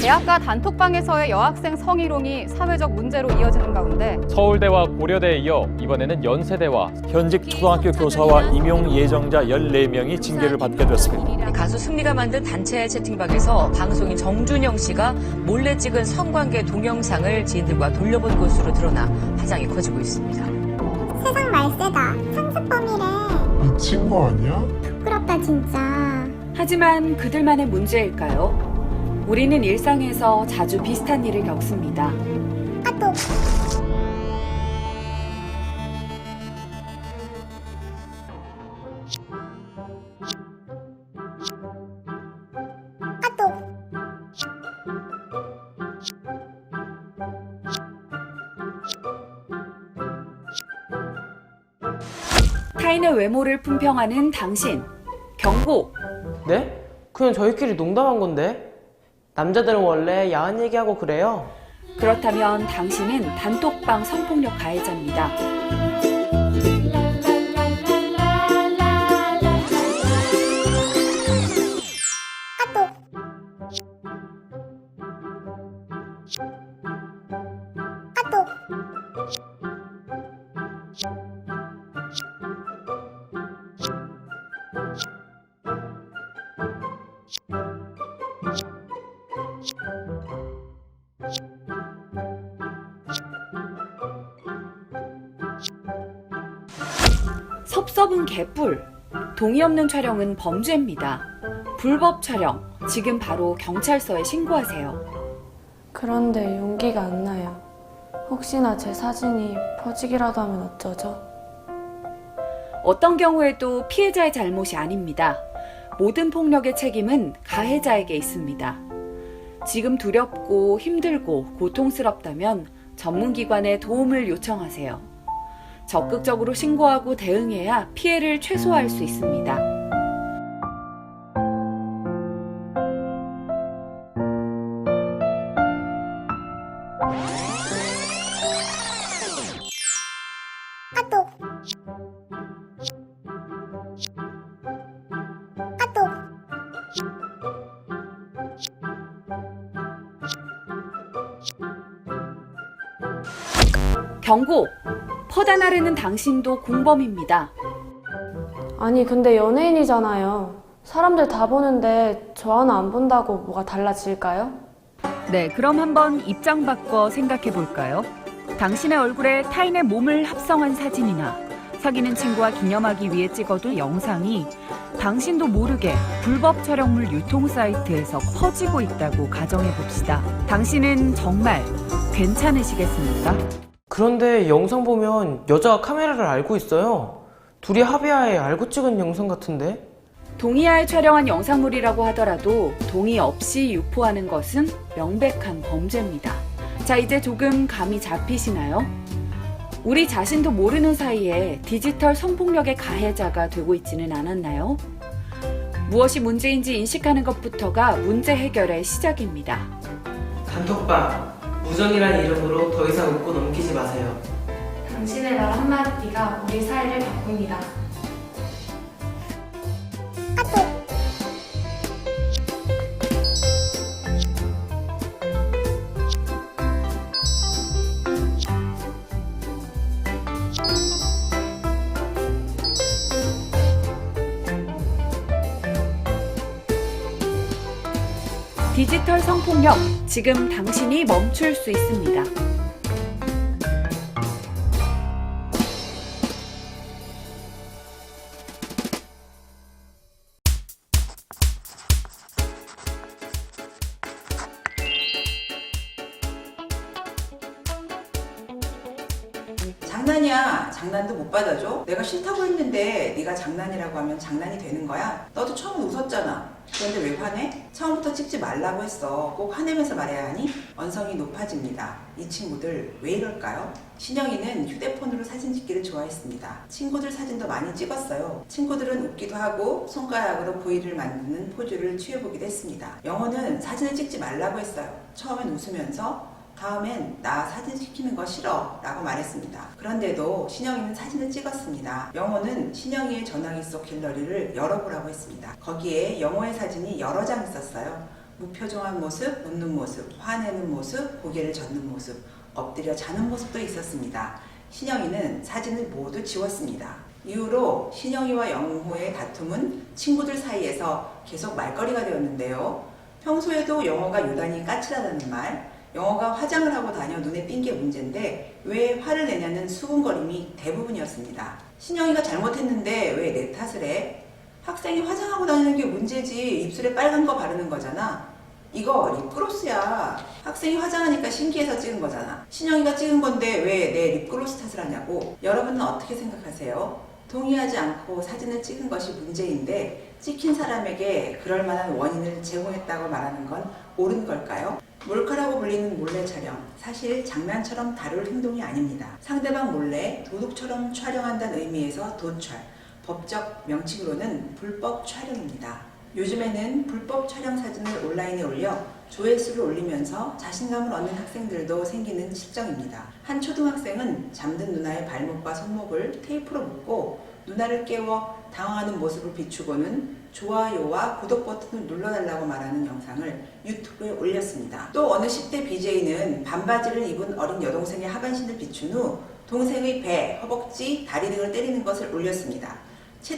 대학가 단톡방에서의 여학생 성희롱이 사회적 문제로 이어지는 가운데 서울대와 고려대에 이어 이번에는 연세대와 현직 초등학교 교사와 임용 예정자 14명이 징계를 받게 됐습니다. 가수 승리가 만든 단체 채팅방에서 방송인 정준영 씨가 몰래 찍은 성관계 동영상을 지인들과 돌려본 것으로 드러나 파장이 커지고 있습니다. 세상 말세다. 상습범이래. 미친 거 아니야? 부끄럽다 진짜. 하지만 그들만의 문제일까요? 우리는 일상에서 자주 비슷한 일을 겪습니다. 까똑. 까똑. 타인의 외모를 품평하는 당신. 경고! 네? 그냥 저희끼리 농담한 건데. 남자들은 원래 야한 얘기하고 그래요. 그렇다면 당신은 단톡방 성폭력 가해자입니다. 까똑. 까똑. 섭섭은 개뿔. 동의 없는 촬영은 범죄입니다. 불법 촬영, 지금 바로 경찰서에 신고하세요. 그런데 용기가 안 나요. 혹시나 제 사진이 퍼지기라도 하면 어쩌죠? 어떤 경우에도 피해자의 잘못이 아닙니다. 모든 폭력의 책임은 가해자에게 있습니다. 지금 두렵고 힘들고 고통스럽다면 전문기관에 도움을 요청하세요. 적극적으로 신고하고 대응해야 피해를 최소화할 수 있습니다. 까똑. 까똑. 경고! 퍼다나르는 당신도 공범입니다. 아니 근데 연예인이잖아요. 사람들 다 보는데 저 하나 안 본다고 뭐가 달라질까요? 네, 그럼 한번 입장 바꿔 생각해 볼까요? 당신의 얼굴에 타인의 몸을 합성한 사진이나 사귀는 친구와 기념하기 위해 찍어둔 영상이 당신도 모르게 불법 촬영물 유통 사이트에서 퍼지고 있다고 가정해 봅시다. 당신은 정말 괜찮으시겠습니까? 그런데 영상 보면 여자가 카메라를 알고 있어요. 둘이 합의하에 알고 찍은 영상 같은데? 동의하에 촬영한 영상물이라고 하더라도 동의 없이 유포하는 것은 명백한 범죄입니다. 자, 이제 조금 감이 잡히시나요? 우리 자신도 모르는 사이에 디지털 성폭력의 가해자가 되고 있지는 않았나요? 무엇이 문제인지 인식하는 것부터가 문제 해결의 시작입니다. 단톡방, 무정이란 이름으로 더 이상 웃고 넘기지 마세요. 당신의 말 한마디가 우리 사이를 바꿉니다. 까똑. 디지털 성폭력, 지금 당신이 멈출 수 있습니다. 장난이야. 장난도 못 받아줘? 내가 싫다고 했는데 네가 장난이라고 하면 장난이 되는 거야? 너도 처음에 웃었잖아. 그런데 왜 화내? 처음부터 찍지 말라고 했어. 꼭 화내면서 말해야 하니? 언성이 높아집니다. 이 친구들 왜 이럴까요? 신영이는 휴대폰으로 사진 찍기를 좋아했습니다. 친구들 사진도 많이 찍었어요. 친구들은 웃기도 하고 손가락으로 V를 만드는 포즈를 취해보기도 했습니다. 영호는 사진을 찍지 말라고 했어요. 처음엔 웃으면서 다음엔 나 사진 시키는 거 싫어 라고 말했습니다. 그런데도 신영이는 사진을 찍었습니다. 영호는 신영이의 전화기 속 갤러리를 열어보라고 했습니다. 거기에 영호의 사진이 여러 장 있었어요. 무표정한 모습, 웃는 모습, 화내는 모습, 고개를 젓는 모습, 엎드려 자는 모습도 있었습니다. 신영이는 사진을 모두 지웠습니다. 이후로 신영이와 영호의 다툼은 친구들 사이에서 계속 말거리가 되었는데요. 평소에도 영호가 유난히 까칠하다는 말, 영호가 화장을 하고 다녀 눈에 띈 게 문제인데 왜 화를 내냐는 수군거림이 대부분이었습니다. 신영이가 잘못했는데 왜 내 탓을 해? 학생이 화장하고 다니는 게 문제지 입술에 빨간 거 바르는 거잖아. 이거 립글로스야. 학생이 화장하니까 신기해서 찍은 거잖아. 신영이가 찍은 건데 왜 내 립글로스 탓을 하냐고. 여러분은 어떻게 생각하세요? 동의하지 않고 사진을 찍은 것이 문제인데 찍힌 사람에게 그럴 만한 원인을 제공했다고 말하는 건 옳은 걸까요? 몰카라고 불리는 몰래 촬영, 사실 장난처럼 다룰 행동이 아닙니다. 상대방 몰래 도둑처럼 촬영한다는 의미에서 도촬, 법적 명칭으로는 불법 촬영입니다. 요즘에는 불법 촬영 사진을 온라인에 올려 조회수를 올리면서 자신감을 얻는 학생들도 생기는 실정입니다. 한 초등학생은 잠든 누나의 발목과 손목을 테이프로 묶고 누나를 깨워 당황하는 모습을 비추고는 좋아요와 구독 버튼을 눌러달라고 말하는 영상을 유튜브에 올렸습니다. 또 어느 10대 BJ는 반바지를 입은 어린 여동생의 하반신을 비춘 후 동생의 배, 허벅지, 다리 등을 때리는 것을 올렸습니다.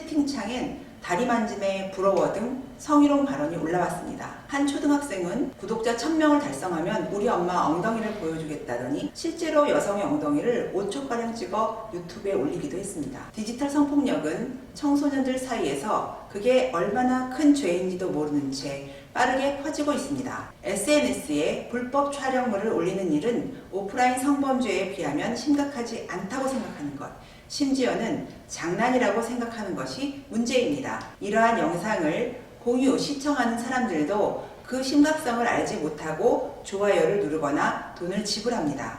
채팅창엔 다리 만짐에 부러워 등 성희롱 발언이 올라왔습니다. 한 초등학생은 구독자 1000명을 달성하면 우리 엄마 엉덩이를 보여주겠다더니 실제로 여성의 엉덩이를 5초가량 찍어 유튜브에 올리기도 했습니다. 디지털 성폭력은 청소년들 사이에서 그게 얼마나 큰 죄인지도 모르는 채 빠르게 퍼지고 있습니다. SNS에 불법 촬영물을 올리는 일은 오프라인 성범죄에 비하면 심각하지 않다고 생각하는 것, 심지어는 장난이라고 생각하는 것이 문제입니다. 이러한 영상을 공유, 시청하는 사람들도 그 심각성을 알지 못하고 좋아요를 누르거나 돈을 지불합니다.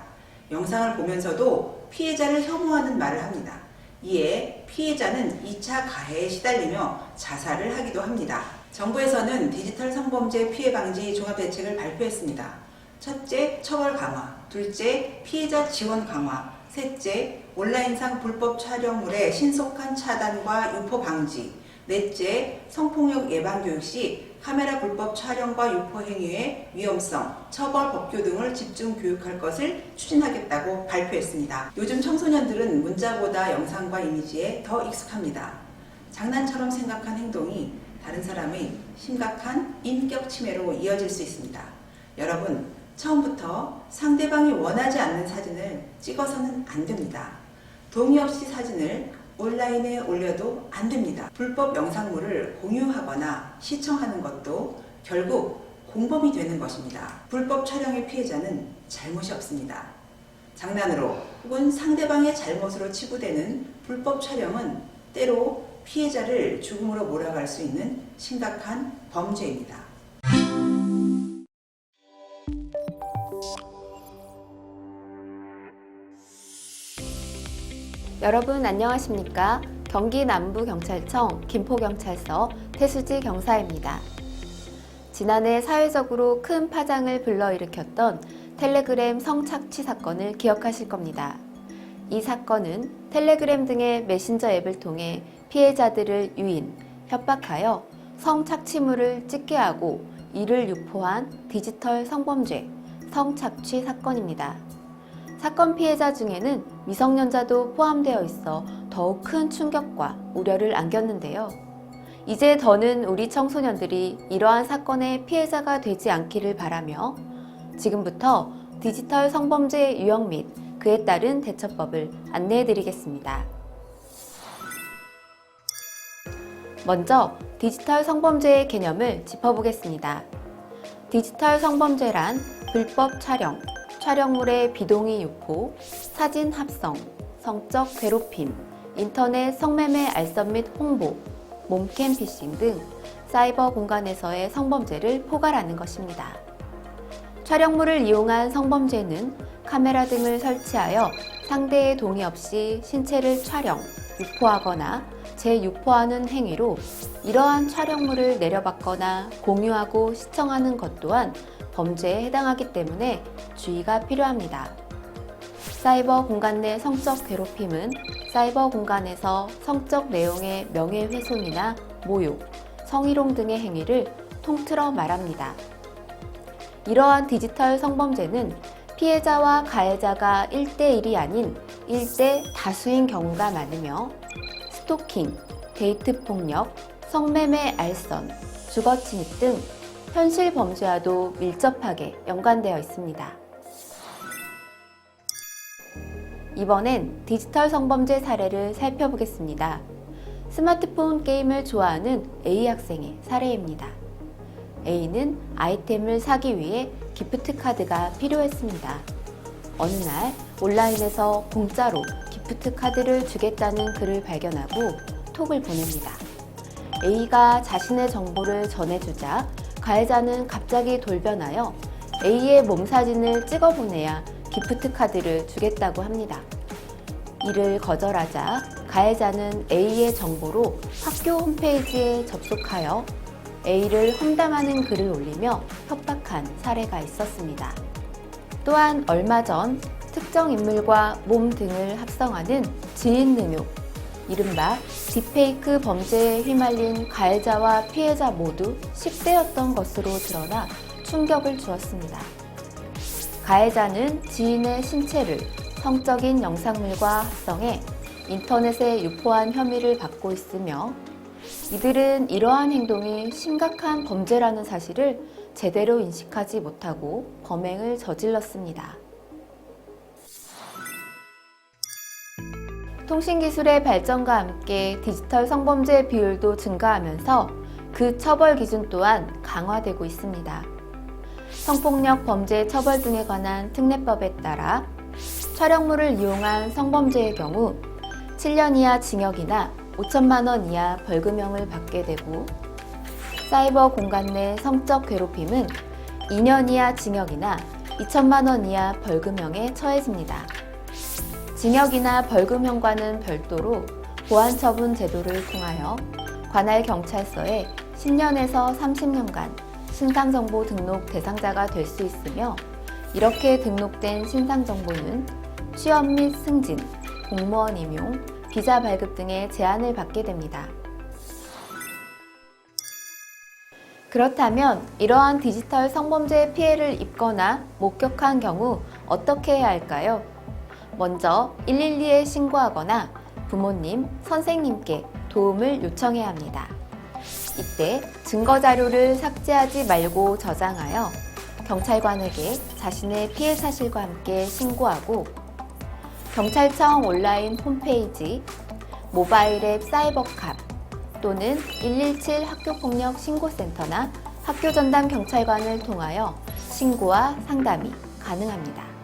영상을 보면서도 피해자를 혐오하는 말을 합니다. 이에 피해자는 2차 가해에 시달리며 자살을 하기도 합니다. 정부에서는 디지털 성범죄 피해 방지 종합대책을 발표했습니다. 첫째, 처벌 강화. 둘째, 피해자 지원 강화. 셋째, 온라인상 불법 촬영물의 신속한 차단과 유포 방지. 넷째, 성폭력 예방 교육 시 카메라 불법 촬영과 유포 행위의 위험성, 처벌 법규 등을 집중 교육할 것을 추진하겠다고 발표했습니다. 요즘 청소년들은 문자보다 영상과 이미지에 더 익숙합니다. 장난처럼 생각한 행동이 다른 사람의 심각한 인격 침해로 이어질 수 있습니다. 여러분, 처음부터 상대방이 원하지 않는 사진을 찍어서는 안 됩니다. 동의 없이 사진을 온라인에 올려도 안 됩니다. 불법 영상물을 공유하거나 시청하는 것도 결국 공범이 되는 것입니다. 불법 촬영의 피해자는 잘못이 없습니다. 장난으로 혹은 상대방의 잘못으로 치부되는 불법 촬영은 때로 피해자를 죽음으로 몰아갈 수 있는 심각한 범죄입니다. 여러분 안녕하십니까? 경기 남부경찰청 김포경찰서 태수지 경사입니다. 지난해 사회적으로 큰 파장을 불러일으켰던 텔레그램 성착취 사건을 기억하실 겁니다. 이 사건은 텔레그램 등의 메신저 앱을 통해 피해자들을 유인, 협박하여 성착취물을 찍게 하고 이를 유포한 디지털 성범죄, 성착취 사건입니다. 사건 피해자 중에는 미성년자도 포함되어 있어 더욱 큰 충격과 우려를 안겼는데요. 이제 더는 우리 청소년들이 이러한 사건의 피해자가 되지 않기를 바라며 지금부터 디지털 성범죄의 유형 및 그에 따른 대처법을 안내해드리겠습니다. 먼저 디지털 성범죄의 개념을 짚어보겠습니다. 디지털 성범죄란 불법 촬영, 촬영물의 비동의 유포, 사진 합성, 성적 괴롭힘, 인터넷 성매매 알선 및 홍보, 몸캠 피싱 등 사이버 공간에서의 성범죄를 포괄하는 것입니다. 촬영물을 이용한 성범죄는 카메라 등을 설치하여 상대의 동의 없이 신체를 촬영, 유포하거나 재유포하는 행위로 이러한 촬영물을 내려받거나 공유하고 시청하는 것 또한 범죄에 해당하기 때문에 주의가 필요합니다. 사이버 공간 내 성적 괴롭힘은 사이버 공간에서 성적 내용의 명예훼손이나 모욕, 성희롱 등의 행위를 통틀어 말합니다. 이러한 디지털 성범죄는 피해자와 가해자가 1대1이 아닌 1대 다수인 경우가 많으며 스토킹, 데이트 폭력, 성매매 알선, 주거 침입 등 현실 범죄와도 밀접하게 연관되어 있습니다. 이번엔 디지털 성범죄 사례를 살펴보겠습니다. 스마트폰 게임을 좋아하는 A 학생의 사례입니다. A는 아이템을 사기 위해 기프트 카드가 필요했습니다. 어느 날 온라인에서 공짜로 기프트 카드를 주겠다는 글을 발견하고 톡을 보냅니다. A가 자신의 정보를 전해주자 가해자는 갑자기 돌변하여 A의 몸사진을 찍어보내야 기프트 카드를 주겠다고 합니다. 이를 거절하자 가해자는 A의 정보로 학교 홈페이지에 접속하여 A를 험담하는 글을 올리며 협박한 사례가 있었습니다. 또한 얼마 전 특정 인물과 몸 등을 합성하는 지인 능욕, 이른바 딥페이크 범죄에 휘말린 가해자와 피해자 모두 10대였던 것으로 드러나 충격을 주었습니다. 가해자는 지인의 신체를 성적인 영상물과 합성해 인터넷에 유포한 혐의를 받고 있으며 이들은 이러한 행동이 심각한 범죄라는 사실을 제대로 인식하지 못하고 범행을 저질렀습니다. 통신기술의 발전과 함께 디지털 성범죄 비율도 증가하면서 그 처벌 기준 또한 강화되고 있습니다. 성폭력 범죄 처벌 등에 관한 특례법에 따라 촬영물을 이용한 성범죄의 경우 7년 이하 징역이나 5천만 원 이하 벌금형을 받게 되고 사이버 공간 내 성적 괴롭힘은 2년 이하 징역이나 2천만 원 이하 벌금형에 처해집니다. 징역이나 벌금형과는 별도로 보안처분 제도를 통하여 관할 경찰서에 10년에서 30년간 신상정보 등록 대상자가 될 수 있으며 이렇게 등록된 신상정보는 취업 및 승진, 공무원 임용, 비자 발급 등의 제한을 받게 됩니다. 그렇다면 이러한 디지털 성범죄의 피해를 입거나 목격한 경우 어떻게 해야 할까요? 먼저 112에 신고하거나 부모님, 선생님께 도움을 요청해야 합니다. 이때 증거자료를 삭제하지 말고 저장하여 경찰관에게 자신의 피해 사실과 함께 신고하고 경찰청 온라인 홈페이지, 모바일 앱 사이버캅 또는 117 학교폭력 신고센터나 학교전담 경찰관을 통하여 신고와 상담이 가능합니다.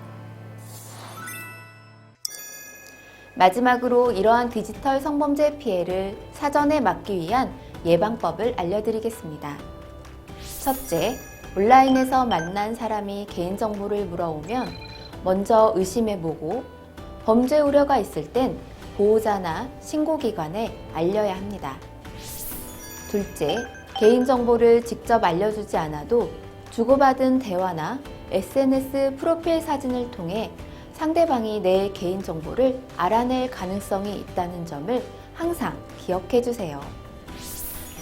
마지막으로 이러한 디지털 성범죄 피해를 사전에 막기 위한 예방법을 알려드리겠습니다. 첫째, 온라인에서 만난 사람이 개인정보를 물어오면 먼저 의심해보고 범죄 우려가 있을 땐 보호자나 신고기관에 알려야 합니다. 둘째, 개인정보를 직접 알려주지 않아도 주고받은 대화나 SNS 프로필 사진을 통해 상대방이 내 개인정보를 알아낼 가능성이 있다는 점을 항상 기억해 주세요.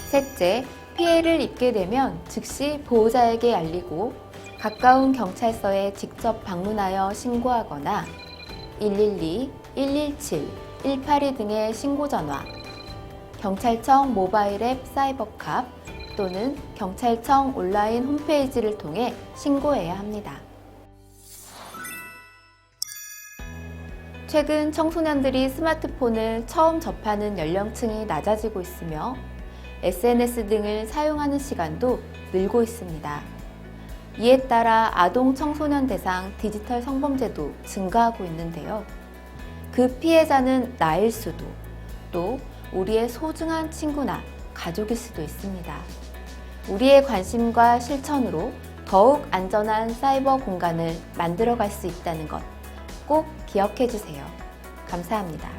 셋째, 피해를 입게 되면 즉시 보호자에게 알리고 가까운 경찰서에 직접 방문하여 신고하거나 112, 117, 182 등의 신고전화, 경찰청 모바일 앱 사이버캅 또는 경찰청 온라인 홈페이지를 통해 신고해야 합니다. 최근 청소년들이 스마트폰을 처음 접하는 연령층이 낮아지고 있으며 SNS 등을 사용하는 시간도 늘고 있습니다. 이에 따라 아동 청소년 대상 디지털 성범죄도 증가하고 있는데요. 그 피해자는 나일 수도, 또 우리의 소중한 친구나 가족일 수도 있습니다. 우리의 관심과 실천으로 더욱 안전한 사이버 공간을 만들어갈 수 있다는 것 꼭 기억해 주세요. 감사합니다.